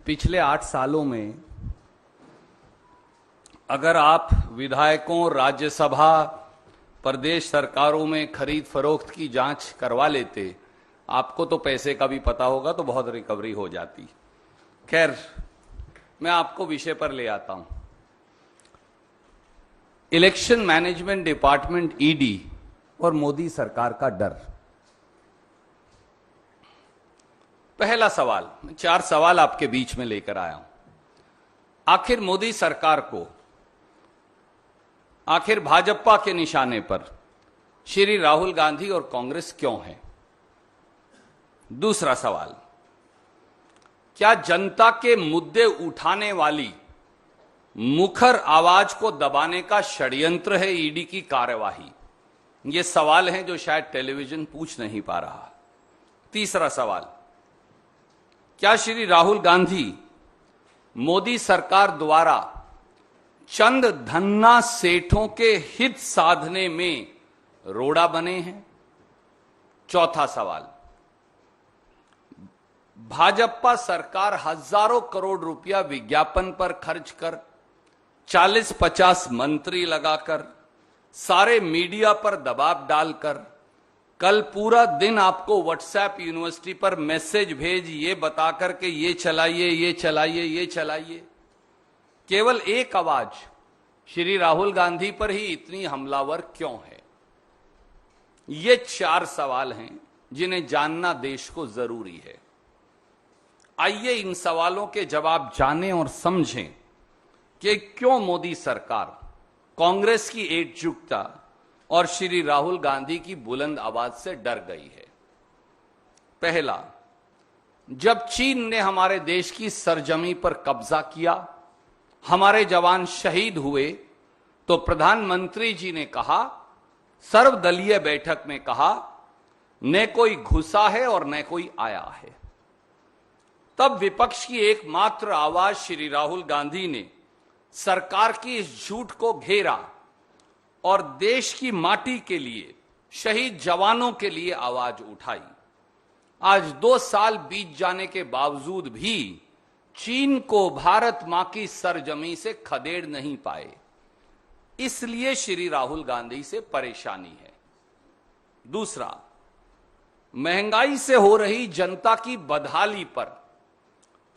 पिछले 8 सालों में अगर आप विधायकों, राज्यसभा, प्रदेश सरकारों में खरीद फरोख्त की जांच करवा लेते, आपको तो पैसे का भी पता होगा, तो बहुत रिकवरी हो जाती। खैर, मैं आपको विषय पर ले आता हूं। इलेक्शन मैनेजमेंट डिपार्टमेंट ईडी और मोदी सरकार का डर। पहला सवाल, मैं 4 सवाल आपके बीच में लेकर आया हूं। आखिर मोदी सरकार को, आखिर भाजपा के निशाने पर श्री राहुल गांधी और कांग्रेस क्यों है? दूसरा सवाल, क्या जनता के मुद्दे उठाने वाली मुखर आवाज को दबाने का षड्यंत्र है ईडी की कार्यवाही? ये सवाल हैं जो शायद टेलीविजन पूछ नहीं पा रहा। तीसरा सवाल, क्या श्री राहुल गांधी मोदी सरकार द्वारा चंद धन्ना सेठों के हित साधने में रोड़ा बने हैं? चौथा सवाल, भाजपा सरकार हजारों करोड़ रुपया विज्ञापन पर खर्च कर, 40-50 मंत्री लगाकर, सारे मीडिया पर दबाव डालकर, कल पूरा दिन आपको व्हाट्सएप यूनिवर्सिटी पर मैसेज भेज ये बताकर के ये चलाइए, ये चलाइए, ये चलाइए, केवल एक आवाज श्री राहुल गांधी पर ही इतनी हमलावर क्यों है? ये 4 सवाल हैं जिन्हें जानना देश को जरूरी है। आइए इन सवालों के जवाब जानें और समझें कि क्यों मोदी सरकार, कांग्रेस की एकजुटता और श्री राहुल गांधी की बुलंद आवाज से डर गई है। पहला, जब चीन ने हमारे देश की सरजमी पर कब्जा किया, हमारे जवान शहीद हुए, तो प्रधानमंत्री जी ने कहा, सर्वदलीय बैठक में कहा, न कोई घुसा है और न कोई आया है। तब विपक्ष की एकमात्र आवाज श्री राहुल गांधी ने सरकार की इस झूठ को घेरा और देश की माटी के लिए, शहीद जवानों के लिए आवाज उठाई। आज 2 साल बीत जाने के बावजूद भी चीन को भारत मां की सरजमी से खदेड़ नहीं पाए, इसलिए श्री राहुल गांधी से परेशानी है। दूसरा, महंगाई से हो रही जनता की बदहाली पर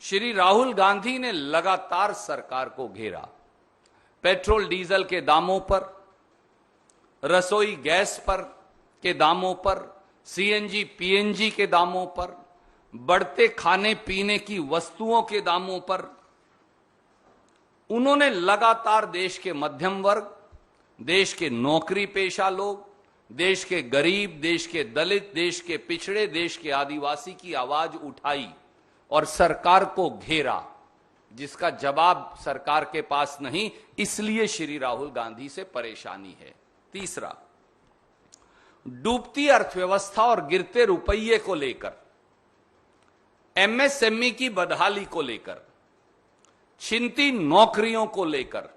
श्री राहुल गांधी ने लगातार सरकार को घेरा। पेट्रोल डीजल के दामों पर, रसोई गैस पर के दामों पर, सीएनजी पीएनजी के दामों पर, बढ़ते खाने पीने की वस्तुओं के दामों पर उन्होंने लगातार देश के मध्यम वर्ग, देश के नौकरी पेशा लोग, देश के गरीब, देश के दलित, देश के पिछड़े, देश के आदिवासी की आवाज उठाई और सरकार को घेरा, जिसका जवाब सरकार के पास नहीं, इसलिए श्री राहुल गांधी से परेशानी है। तीसरा, डूबती अर्थव्यवस्था और गिरते रुपये को लेकर, एमएसएमई की बदहाली को लेकर, छिनती नौकरियों को लेकर,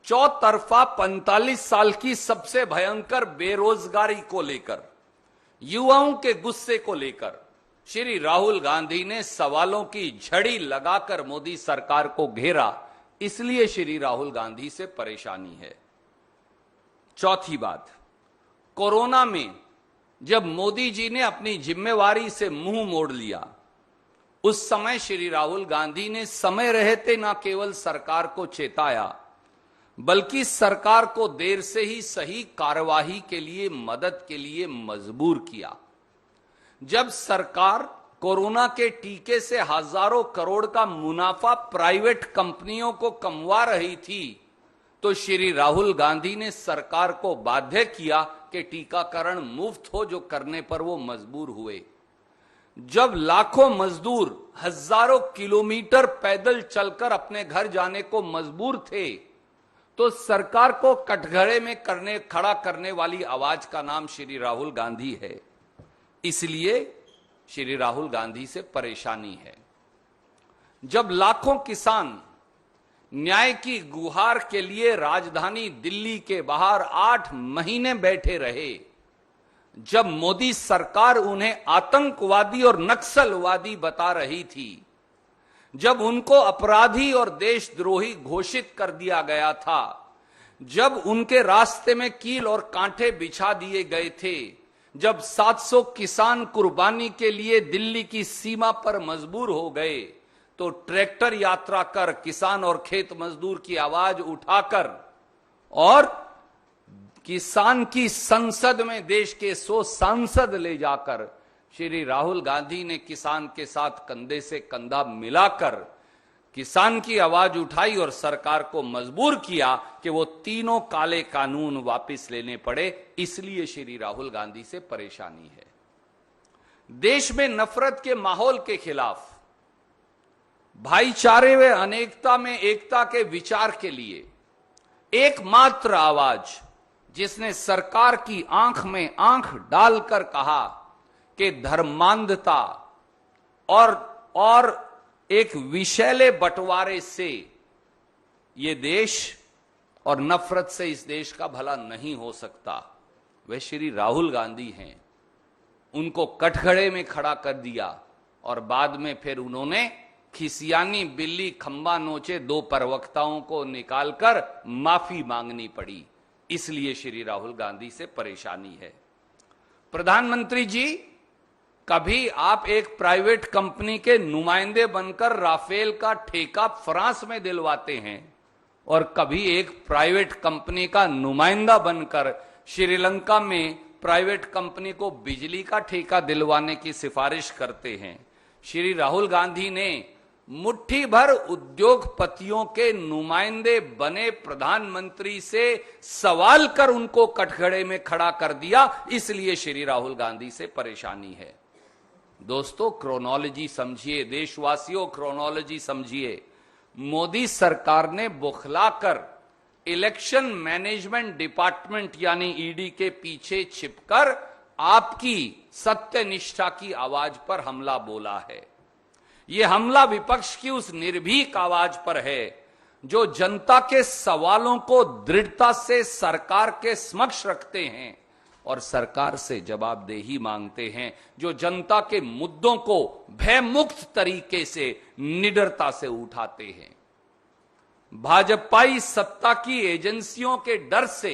चौतरफा 45 साल की सबसे भयंकर बेरोजगारी को लेकर, युवाओं के गुस्से को लेकर श्री राहुल गांधी ने सवालों की झड़ी लगाकर मोदी सरकार को घेरा, इसलिए श्री राहुल गांधी से परेशानी है। चौथी बात, कोरोना में जब मोदी जी ने अपनी जिम्मेवारी से मुंह मोड़ लिया, उस समय श्री राहुल गांधी ने समय रहते न केवल सरकार को चेताया, बल्कि सरकार को देर से ही सही कार्यवाही के लिए, मदद के लिए मजबूर किया। जब सरकार कोरोना के टीके से हजारों करोड़ का मुनाफा प्राइवेट कंपनियों को कमवा रही थी, तो श्री राहुल गांधी ने सरकार को बाध्य किया कि टीकाकरण मुफ्त हो, जो करने पर वो मजबूर हुए। जब लाखों मजदूर हजारों किलोमीटर पैदल चलकर अपने घर जाने को मजबूर थे, तो सरकार को कटघरे में खड़ा करने वाली आवाज का नाम श्री राहुल गांधी है, इसलिए श्री राहुल गांधी से परेशानी है। जब लाखों किसान न्याय की गुहार के लिए राजधानी दिल्ली के बाहर 8 महीने बैठे रहे, जब मोदी सरकार उन्हें आतंकवादी और नक्सलवादी बता रही थी, जब उनको अपराधी और देशद्रोही घोषित कर दिया गया था, जब उनके रास्ते में कील और कांटे बिछा दिए गए थे, जब 700 किसान कुर्बानी के लिए दिल्ली की सीमा पर मजबूर हो गए, तो ट्रैक्टर यात्रा कर किसान और खेत मजदूर की आवाज उठाकर और किसान की संसद में देश के 100 सांसद ले जाकर श्री राहुल गांधी ने किसान के साथ कंधे से कंधा मिलाकर किसान की आवाज उठाई और सरकार को मजबूर किया कि वो तीनों काले कानून वापस लेने पड़े। इसलिए श्री राहुल गांधी से परेशानी है। देश में नफरत के माहौल के खिलाफ, भाईचारे व अनेकता में एकता के विचार के लिए एकमात्र आवाज जिसने सरकार की आंख में आंख डालकर कहा कि धर्मांधता और एक विषैले बंटवारे से ये देश और नफरत से इस देश का भला नहीं हो सकता, वे श्री राहुल गांधी हैं। उनको कठघरे में खड़ा कर दिया और बाद में फिर उन्होंने खिसियानी बिल्ली खंबा नोचे 2 प्रवक्ताओं को निकालकर माफी मांगनी पड़ी। इसलिए श्री राहुल गांधी से परेशानी है। प्रधानमंत्री जी, कभी आप एक प्राइवेट कंपनी के नुमाइंदे बनकर राफेल का ठेका फ्रांस में दिलवाते हैं और कभी एक प्राइवेट कंपनी का नुमाइंदा बनकर श्रीलंका में प्राइवेट कंपनी को बिजली का ठेका दिलवाने की सिफारिश करते हैं। श्री राहुल गांधी ने मुट्ठी भर उद्योगपतियों के नुमाइंदे बने प्रधानमंत्री से सवाल कर उनको कठघरे में खड़ा कर दिया। इसलिए श्री राहुल गांधी से परेशानी है। दोस्तों, क्रोनोलॉजी समझिए, देशवासियों क्रोनोलॉजी समझिए। मोदी सरकार ने बौखलाकर इलेक्शन मैनेजमेंट डिपार्टमेंट यानी ईडी के पीछे छिपकर आपकी सत्यनिष्ठा की आवाज पर हमला बोला है। यह हमला विपक्ष की उस निर्भीक आवाज पर है जो जनता के सवालों को दृढ़ता से सरकार के समक्ष रखते हैं और सरकार से जवाबदेही मांगते हैं, जो जनता के मुद्दों को भयमुक्त तरीके से निडरता से उठाते हैं। भाजपाई सत्ता की एजेंसियों के डर से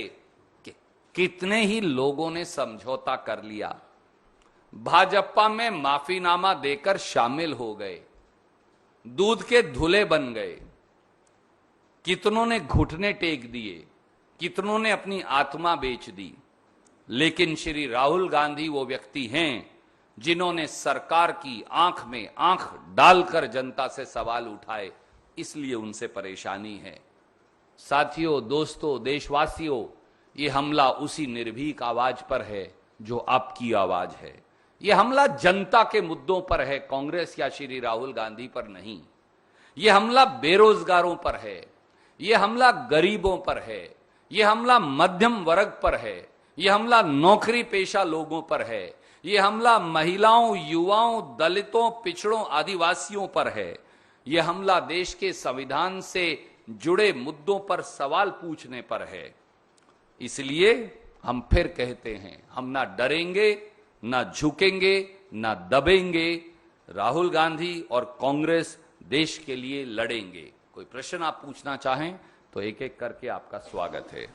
कितने ही लोगों ने समझौता कर लिया, भाजपा में माफीनामा देकर शामिल हो गए, दूध के धुले बन गए। कितनों ने घुटने टेक दिए, कितनों ने अपनी आत्मा बेच दी। लेकिन श्री राहुल गांधी वो व्यक्ति हैं जिन्होंने सरकार की आंख में आंख डालकर जनता से सवाल उठाए। इसलिए उनसे परेशानी है। साथियों, दोस्तों, देशवासियों, ये हमला उसी निर्भीक आवाज पर है जो आपकी आवाज है। यह हमला जनता के मुद्दों पर है, कांग्रेस या श्री राहुल गांधी पर नहीं। यह हमला बेरोजगारों पर है, यह हमला गरीबों पर है, यह हमला मध्यम वर्ग पर है, यह हमला नौकरी पेशा लोगों पर है, यह हमला महिलाओं, युवाओं, दलितों, पिछड़ों, आदिवासियों पर है। यह हमला देश के संविधान से जुड़े मुद्दों पर सवाल पूछने पर है। इसलिए हम फिर कहते हैं, हम ना डरेंगे, ना झुकेंगे, ना दबेंगे। राहुल गांधी और कांग्रेस देश के लिए लड़ेंगे। कोई प्रश्न आप पूछना चाहें तो एक एक करके आपका स्वागत है।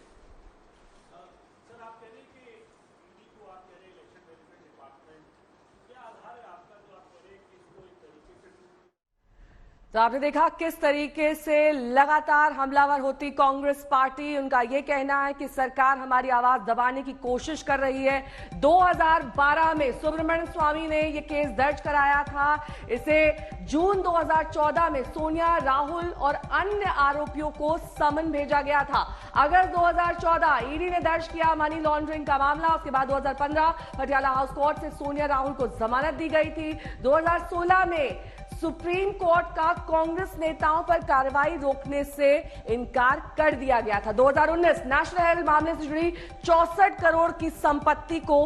तो आपने देखा किस तरीके से लगातार हमलावर होती कांग्रेस पार्टी। उनका यह कहना है कि सरकार हमारी आवाज दबाने की कोशिश कर रही है। 2012 में सुब्रमण्यम स्वामी ने यह केस दर्ज कराया था। इसे जून 2014 में सोनिया, राहुल और अन्य आरोपियों को समन भेजा गया था। अगस्त 2014 ईडी ने दर्ज किया मनी लॉन्ड्रिंग का मामला। उसके बाद 2015 पटियाला हाउस कोर्ट से सोनिया, राहुल को जमानत दी गई थी। 2016 में सुप्रीम कोर्ट का कांग्रेस नेताओं पर कार्रवाई रोकने से इनकार कर दिया गया था। 2019 नेशनल हेल्थ मामले से जुड़ी 64 करोड़ की संपत्ति को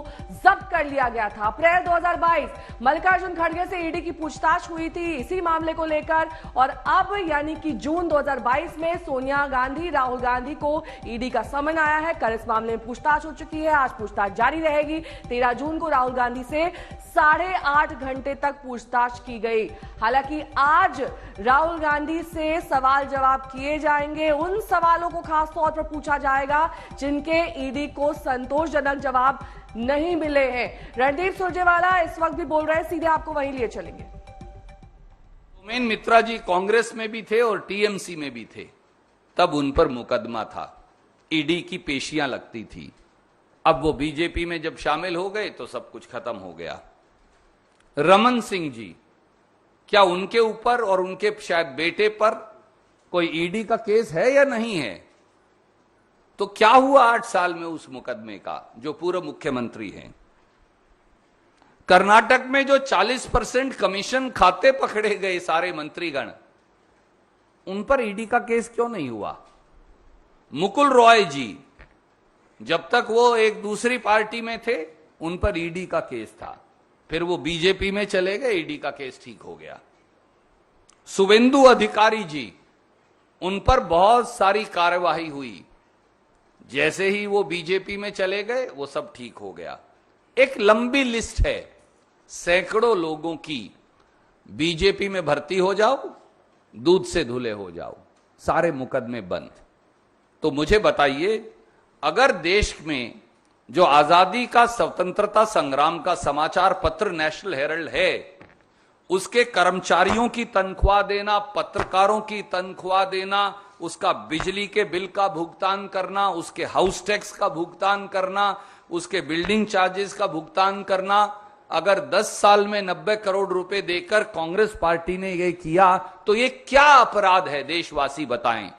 जब्त कर लिया गया था। अप्रैल 2022 मल्लिकार्जुन खड़गे से ईडी की पूछताछ हुई थी इसी मामले को लेकर। और अब यानी कि जून 2022 में सोनिया गांधी, राहुल गांधी को ईडी का समन आया है। कल इस मामले में पूछताछ हो चुकी है, आज पूछताछ जारी रहेगी। 13 जून को राहुल गांधी से 8.5 घंटे तक पूछताछ की गई। हालांकि आज राहुल गांधी से सवाल जवाब किए जाएंगे। उन सवालों को खास तौर पर पूछा जाएगा जिनके ईडी को संतोषजनक जवाब नहीं मिले हैं। रणदीप सुरजेवाला इस वक्त भी बोल रहे हैं, सीधे आपको वहीं लिए चलेंगे। सोमेन मित्रा जी कांग्रेस में भी थे और टीएमसी में भी थे, तब उन पर मुकदमा था, ईडी की पेशियां लगती थी। अब वो बीजेपी में जब शामिल हो गए तो सब कुछ खत्म हो गया। रमन सिंह जी, क्या उनके ऊपर और उनके शायद बेटे पर कोई ईडी का केस है या नहीं है? तो क्या हुआ 8 साल में उस मुकदमे का, जो पूर्व मुख्यमंत्री हैं? कर्नाटक में जो 40% कमीशन खाते पकड़े गए सारे मंत्रीगण, उन पर ईडी का केस क्यों नहीं हुआ? मुकुल रॉय जी, जब तक वो एक दूसरी पार्टी में थे उन पर ईडी का केस था, फिर वो बीजेपी में चले गए, ईडी का केस ठीक हो गया। शुभेंदु अधिकारी जी, उन पर बहुत सारी कार्यवाही हुई, जैसे ही वो बीजेपी में चले गए वो सब ठीक हो गया। एक लंबी लिस्ट है, सैकड़ों लोगों की। बीजेपी में भर्ती हो जाओ, दूध से धुले हो जाओ, सारे मुकदमे बंद। तो मुझे बताइए, अगर देश में जो आजादी का, स्वतंत्रता संग्राम का समाचार पत्र नेशनल हेरल्ड है, उसके कर्मचारियों की तनख्वाह देना, पत्रकारों की तनख्वाह देना, उसका बिजली के बिल का भुगतान करना, उसके हाउस टैक्स का भुगतान करना, उसके बिल्डिंग चार्जेस का भुगतान करना, अगर 10 साल में 90 करोड़ रुपए देकर कांग्रेस पार्टी ने यह किया तो ये क्या अपराध है? देशवासी बताएं।